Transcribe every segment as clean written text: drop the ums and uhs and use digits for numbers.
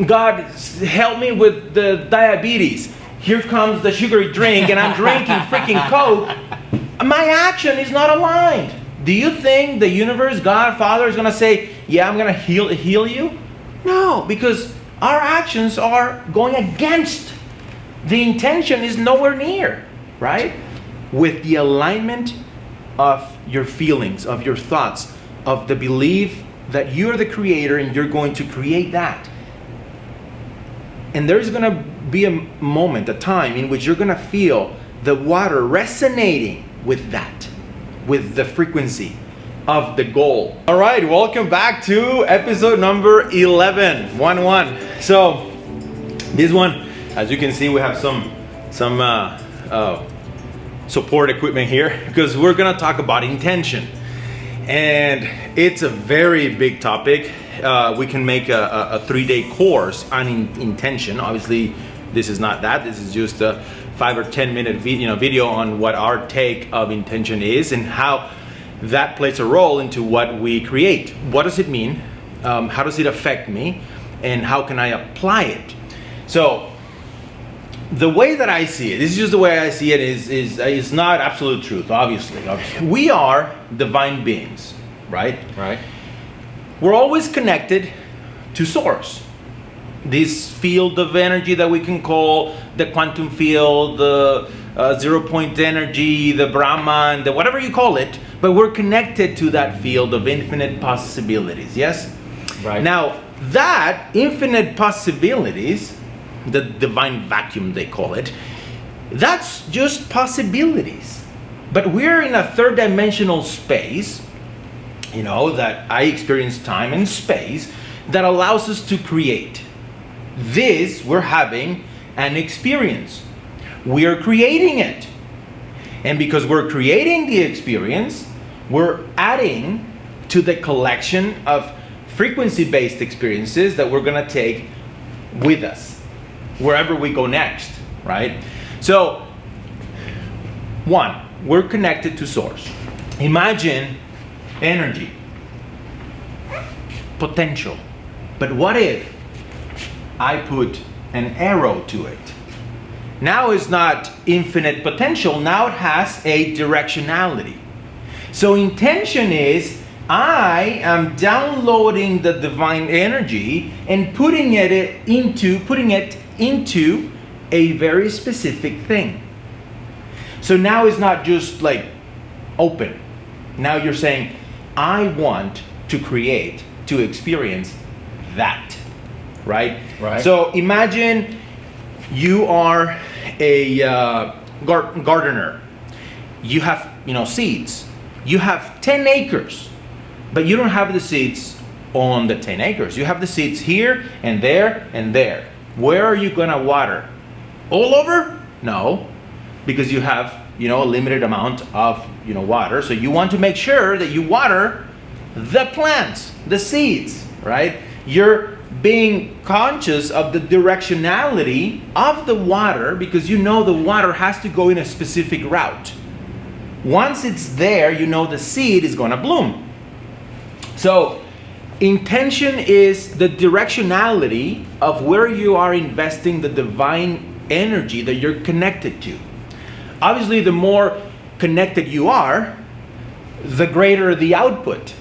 God, help me with the diabetes. Here comes the sugary drink and I'm drinking freaking Coke. My action is not aligned. Do you think the universe, God, Father is going to say, yeah, I'm going to heal you? No, because our actions are going against. The intention is nowhere near, right? With the alignment of your feelings, of your thoughts, of the belief that you're the creator and you're going to create that. And there's going to be a moment, a time in which you're going to feel the water resonating with that, with the frequency of the goal. All right, welcome back to episode number 11. So this one, as you can see, we have some support equipment here because we're going to talk about intention. And it's a very big topic. We can make a 3-day course on intention. Obviously, this is not that. This is just a 5 or 10 minute video on what our take of intention is and how that plays a role into what we create. What does it mean? How does it affect me? And how can I apply it? So the way that I see it, this is just the way I see it, is not absolute truth, obviously. We are divine beings, right? Right. We're always connected to source. This field of energy that we can call the quantum field, the 0-point energy, the Brahman, the whatever you call it, but we're connected to that field of infinite possibilities, yes? Right. Now, that infinite possibilities, the divine vacuum they call it, that's just possibilities. But we're in a third dimensional space, that I experience time and space, that allows us to create. This, we're having an experience. We are creating it. And because we're creating the experience, we're adding to the collection of frequency-based experiences that we're going to take with us wherever we go next, right? So, one, we're connected to source. Imagine energy, potential. But what if I put an arrow to it? Now it's not infinite potential, now it has a directionality. So intention is, I am downloading the divine energy and putting it into a very specific thing. So now it's not just like open. Now you're saying, I want to create, to experience that, right? Right. So imagine you are a gardener. You have, seeds. You have 10 acres, but you don't have the seeds on the 10 acres. You have the seeds here and there and there. Where are you gonna water? All over? No, because you have, a limited amount of, water. So you want to make sure that you water the plants, the seeds, right? You're being conscious of the directionality of the water because the water has to go in a specific route. Once it's there, the seed is going to bloom. So intention is the directionality of where you are investing the divine energy that you're connected to. Obviously, the more connected you are, the greater the output.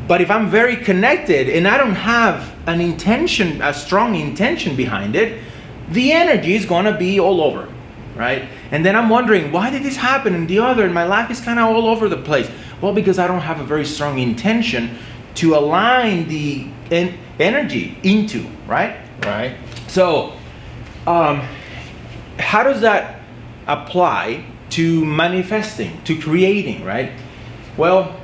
But if I'm very connected and I don't have an intention, a strong intention behind it, the energy is going to be all over, right? And then I'm wondering, why did this happen and the other, and my life is kind of all over the place? Well, because I don't have a very strong intention to align the energy into, right? Right. So, how does that apply to manifesting, to creating, right? Well,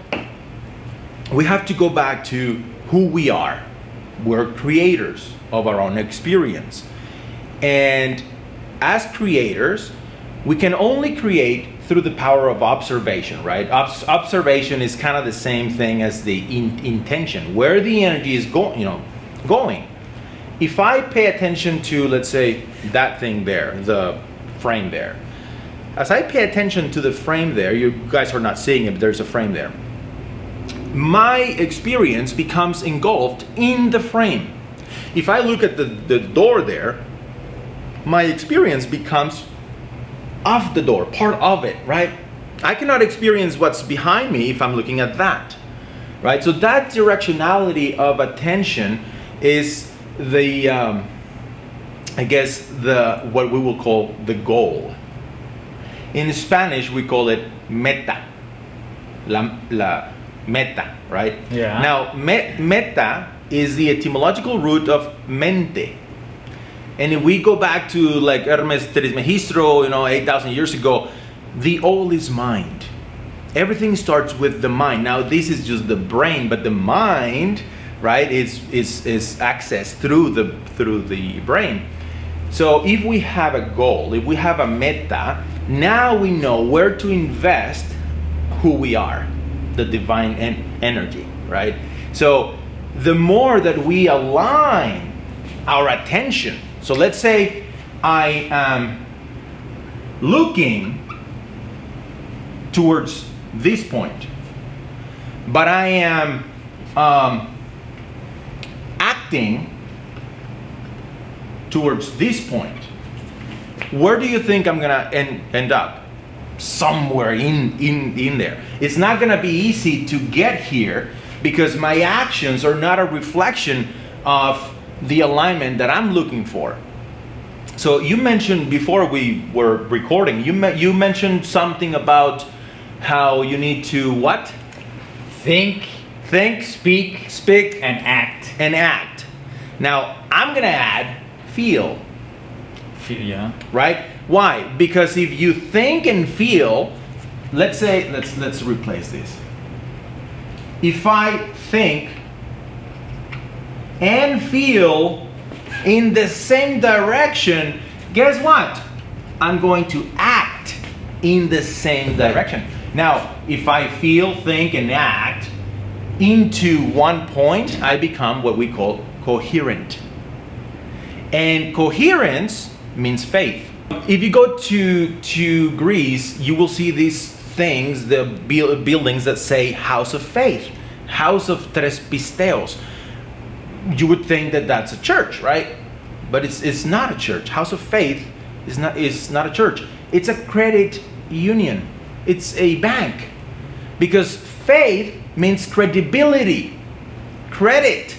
we have to go back to who we are. We're creators of our own experience. And as creators, we can only create through the power of observation, right? Observation is kind of the same thing as the intention, where the energy is going. If I pay attention to, let's say, that thing there, the frame there. As I pay attention to the frame there, you guys are not seeing it, but there's a frame there. My experience becomes engulfed in the frame. If I look at the door there, my experience becomes of the door, part of it, right? I cannot experience what's behind me if I'm looking at that, right? So that directionality of attention is the, I guess, what we will call the goal. In Spanish, we call it meta, la meta, right? Yeah. Now, meta is the etymological root of mente. And if we go back to like Hermes Trismegisto, 8,000 years ago, the all is mind. Everything starts with the mind. Now, this is just the brain, but the mind, right, is accessed through the brain. So if we have a goal, if we have a meta, now we know where to invest who we are, the divine energy, right? So the more that we align our attention, so let's say I am looking towards this point, but I am acting towards this point. Where do you think I'm gonna end up? Somewhere in there. It's not gonna be easy to get here because my actions are not a reflection of the alignment that I'm looking for. So you mentioned before we were recording, you mentioned something about how you need to what? Think, speak, and act. Now I'm gonna add feel. Yeah. Right? Why? Because if you think and feel, let's replace this. If I think and feel in the same direction, guess what? I'm going to act in the same direction. Now, if I feel, think, and act into one point, I become what we call coherent. And coherence means faith. If you go to Greece, you will see these things, the buildings that say House of Faith, House of Tres Pisteos. You would think that that's a church, right? But it's not a church. House of Faith is not a church. It's a credit union. It's a bank. Because faith means credibility. Credit.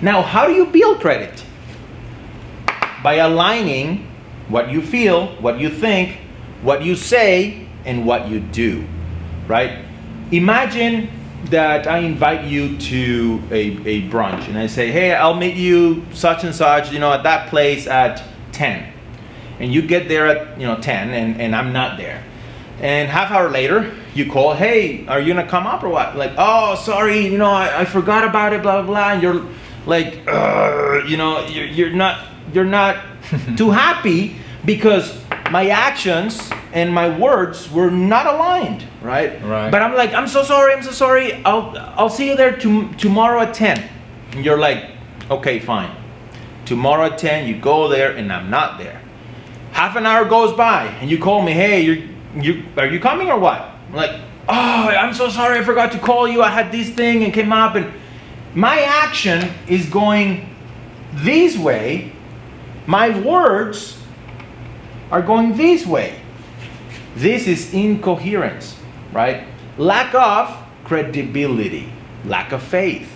Now, how do you build credit? By aligning what you feel, what you think, what you say, and what you do, right? Imagine that I invite you to a brunch and I say, hey, I'll meet you such and such, at that place at 10. And you get there at 10 and I'm not there. And half hour later, you call, hey, are you gonna come up or what? Like, oh, sorry, I forgot about it, blah, blah, blah. And you're like, you're not too happy because my actions and my words were not aligned, right? But I'm like, I'm so sorry. I'll see you there tomorrow at 10. And you're like, okay, fine. Tomorrow at 10, you go there and I'm not there. Half an hour goes by and you call me, hey, are you coming or what? I'm like, oh, I'm so sorry, I forgot to call you. I had this thing and came up, and my action is going this way. My words are going this way. This is incoherence, right? Lack of credibility, lack of faith.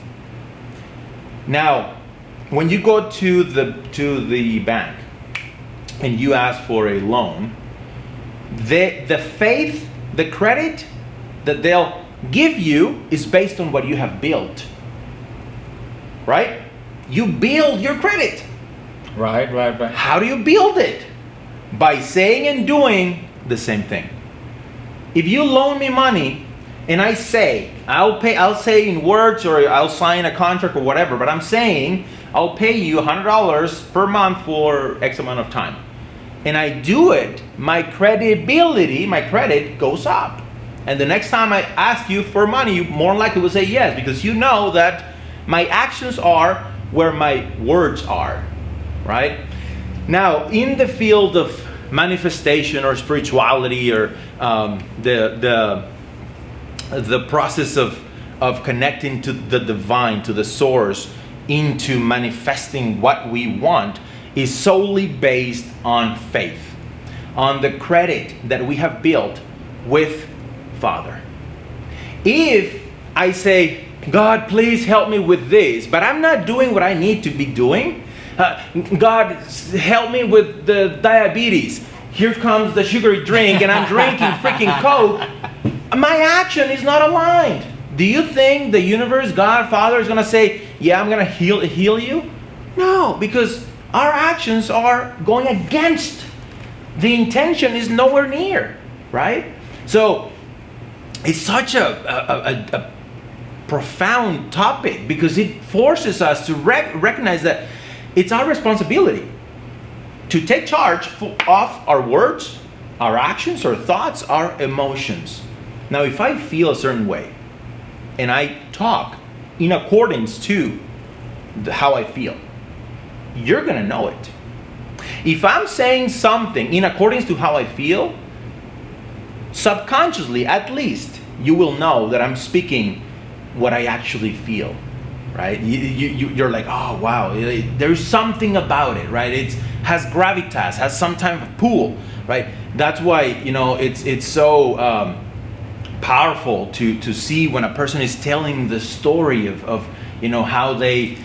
Now, when you go to the bank and you ask for a loan, the faith, the credit that they'll give you is based on what you have built, right? You build your credit. Right. How do you build it? By saying and doing the same thing. If you loan me money and I say, I'll say in words or I'll sign a contract or whatever, but I'm saying I'll pay you $100 per month for X amount of time. And I do it, my credibility, my credit goes up. And the next time I ask you for money, you more likely will say yes, because you know that my actions are where my words are, right? Now, in the field of manifestation or spirituality or the process of connecting to the divine, to the source, into manifesting what we want is solely based on faith, on the credit that we have built with Father. If I say, God, please help me with this, but I'm not doing what I need to be doing. God, help me with the diabetes. Here comes the sugary drink and I'm drinking freaking Coke. My action is not aligned. Do you think the universe, God, Father is going to say, yeah, I'm going to heal you? No, because our actions are going against. The intention is nowhere near, right? So it's such a profound topic because it forces us to recognize that it's our responsibility to take charge of our words, our actions, our thoughts, our emotions. Now, if I feel a certain way and I talk in accordance to how I feel, you're going to know it. If I'm saying something in accordance to how I feel, subconsciously at least, you will know that I'm speaking what I actually feel, right? You're like, oh wow, there's something about it, right? It has gravitas, has some type of pull, right? That's why, it's so powerful to see when a person is telling the story of how they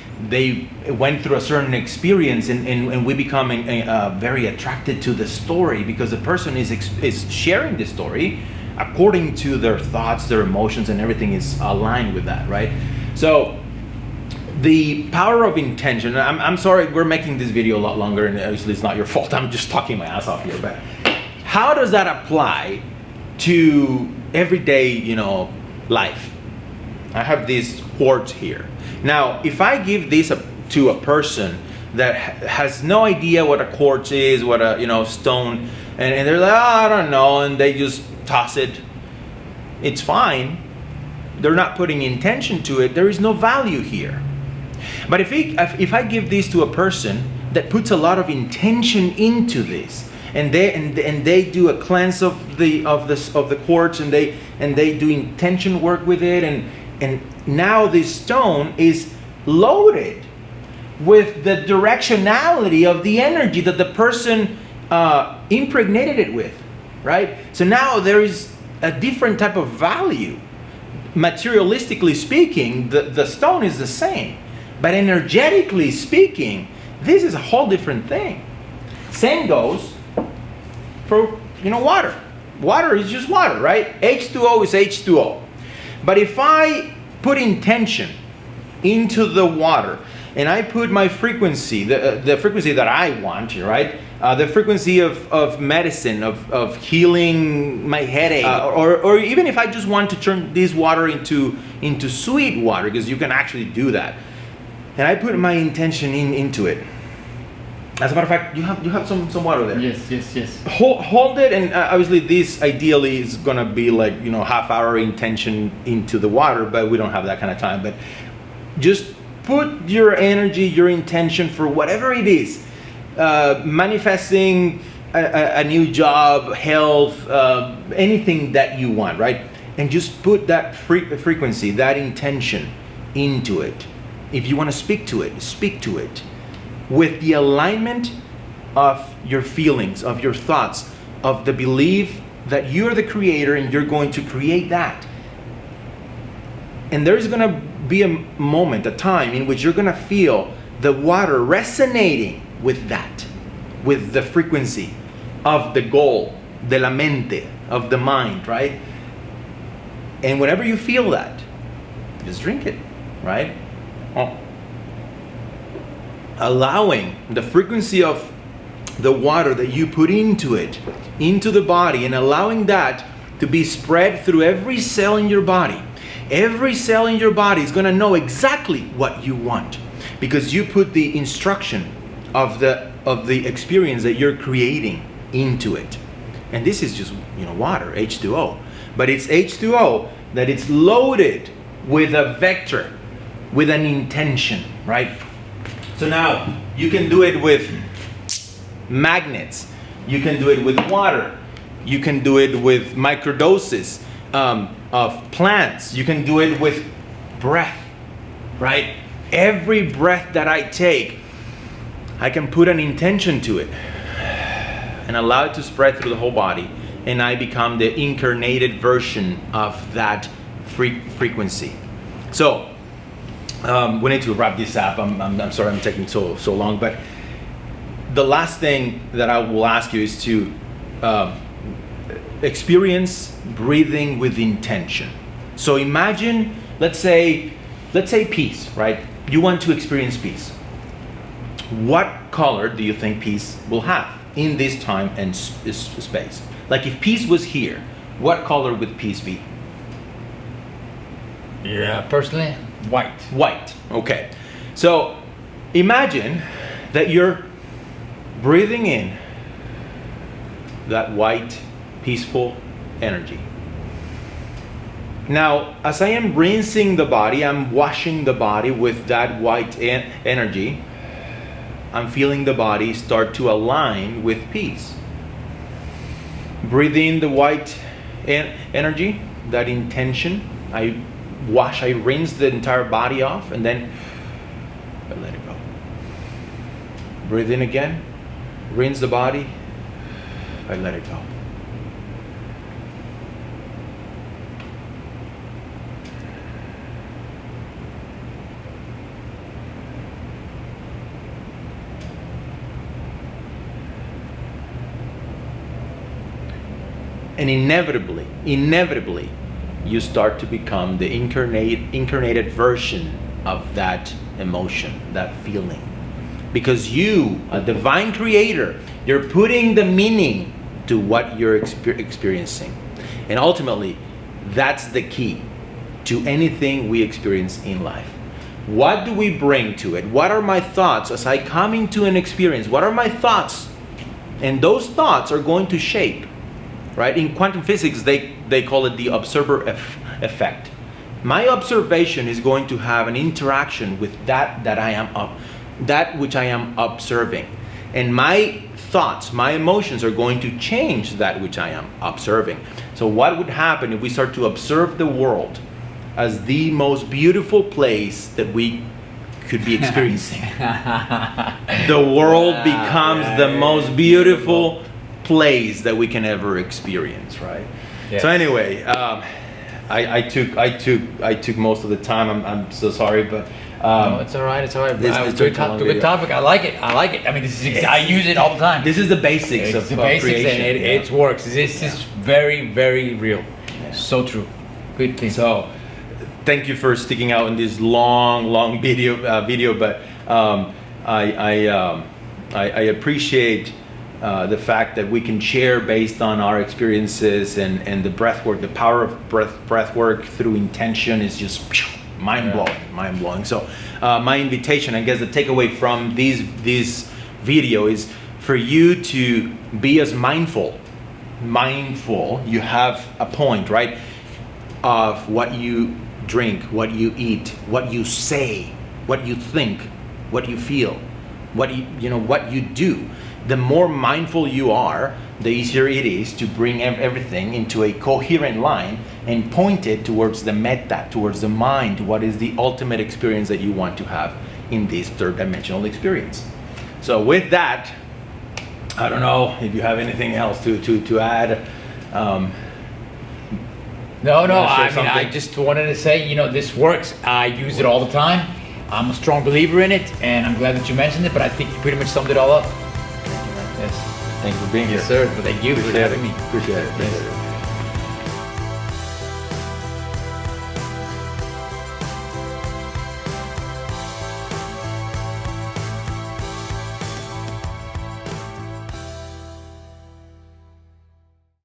went through a certain experience, and we become very attracted to the story because the person is sharing the story according to their thoughts, their emotions, and everything is aligned with that, right? So the power of intention, I'm sorry we're making this video a lot longer, and obviously it's not your fault, I'm just talking my ass off here, but how does that apply to everyday life? I have these quartz here. Now, if I give this to a person that has no idea what a quartz is, what a stone, and they're like, oh, I don't know, and they just toss it, it's fine. They're not putting intention to it. There is no value here. But if I give this to a person that puts a lot of intention into this, and they do a cleanse of the quartz, and they do intention work with it, and now this stone is loaded with the directionality of the energy that the person impregnated it with, right? So now there is a different type of value. Materialistically speaking, the stone is the same, but energetically speaking, this is a whole different thing. Same goes for water. Water is just water, right? H2O is H2O. But if I put intention into the water, and I put my frequency, the frequency that I want, right? The frequency of medicine, of healing my headache, or even if I just want to turn this water into sweet water, because you can actually do that. And I put my intention into it. As a matter of fact, you have some water there. Yes. Hold it, and obviously this ideally is gonna be like half-hour intention into the water, but we don't have that kind of time. But just put your energy, your intention for whatever it is, manifesting a new job, health, anything that you want, right? And just put that frequency, that intention into it. If you want to speak to it with the alignment of your feelings, of your thoughts, of the belief that you're the creator and you're going to create that. And there's going to be a moment, a time in which you're going to feel the water resonating with that, with the frequency of the goal, de la mente, of the mind, right? And whenever you feel that, just drink it, right? Allowing the frequency of the water that you put into it, into the body, and allowing that to be spread through every cell in your body. Every cell in your body is going to know exactly what you want, because you put the instruction of the experience that you're creating into it. And this is just water, H2O, but it's H2O that it's loaded with a vector, with an intention, right? So now you can do it with magnets, you can do it with water, you can do it with microdoses of plants, you can do it with breath, right? every breath that I take, I can put an intention to it and allow it to spread through the whole body, and I become the incarnated version of that frequency. So we need to wrap this up. I'm sorry I'm taking so long, but the last thing that I will ask you is to experience breathing with intention. So imagine, let's say peace, right? You want to experience peace. What color do you think peace will have in this time and space? Like if peace was here, what color would peace be? Yeah, personally, white. White, okay. So imagine that you're breathing in that white, peaceful energy. Now, as I am rinsing the body, I'm washing the body with that white energy. I'm feeling the body start to align with peace. Breathe in the white energy, that intention. I rinse the entire body off, and then I let it go. Breathe in again, rinse the body, I let it go. And inevitably, you start to become the incarnated version of that emotion, that feeling. Because you, a divine creator, you're putting the meaning to what you're experiencing. And ultimately, that's the key to anything we experience in life. What do we bring to it? What are my thoughts as I come into an experience? What are my thoughts? And those thoughts are going to shape. Right? In quantum physics, they call it the observer effect. My observation is going to have an interaction with that which I am observing, and my thoughts, my emotions are going to change that which I am observing. So, what would happen if we start to observe the world as the most beautiful place that we could be experiencing? The world becomes the most beautiful place that we can ever experience, right? Yes. So anyway, I took most of the time. I'm so sorry, but no, it's all right. It's all right. Good topic. I like it. I mean, I use it all the time. This is the basics of creation. And it works. This is very, very real. Yeah. So true. Good thing. So, thank you for sticking out in this long video. But I appreciate the fact that we can share based on our experiences, and the breath work, the power of breath work through intention is just mind-blowing. So my invitation, I guess the takeaway from this video is for you to be as mindful. You have a point, right, of what you drink, what you eat, what you say, what you think, what you feel, what you do. The more mindful you are, the easier it is to bring everything into a coherent line and point it towards the meta, towards the mind. What is the ultimate experience that you want to have in this third dimensional experience? So with that, I don't know if you have anything else to add. No. I just wanted to say, this works. I use it all the time. I'm a strong believer in it, and I'm glad that you mentioned it, but I think you pretty much summed it all up. Yes. Thanks for being here. Yes, sir. Thank you for having me. Appreciate it. Yes.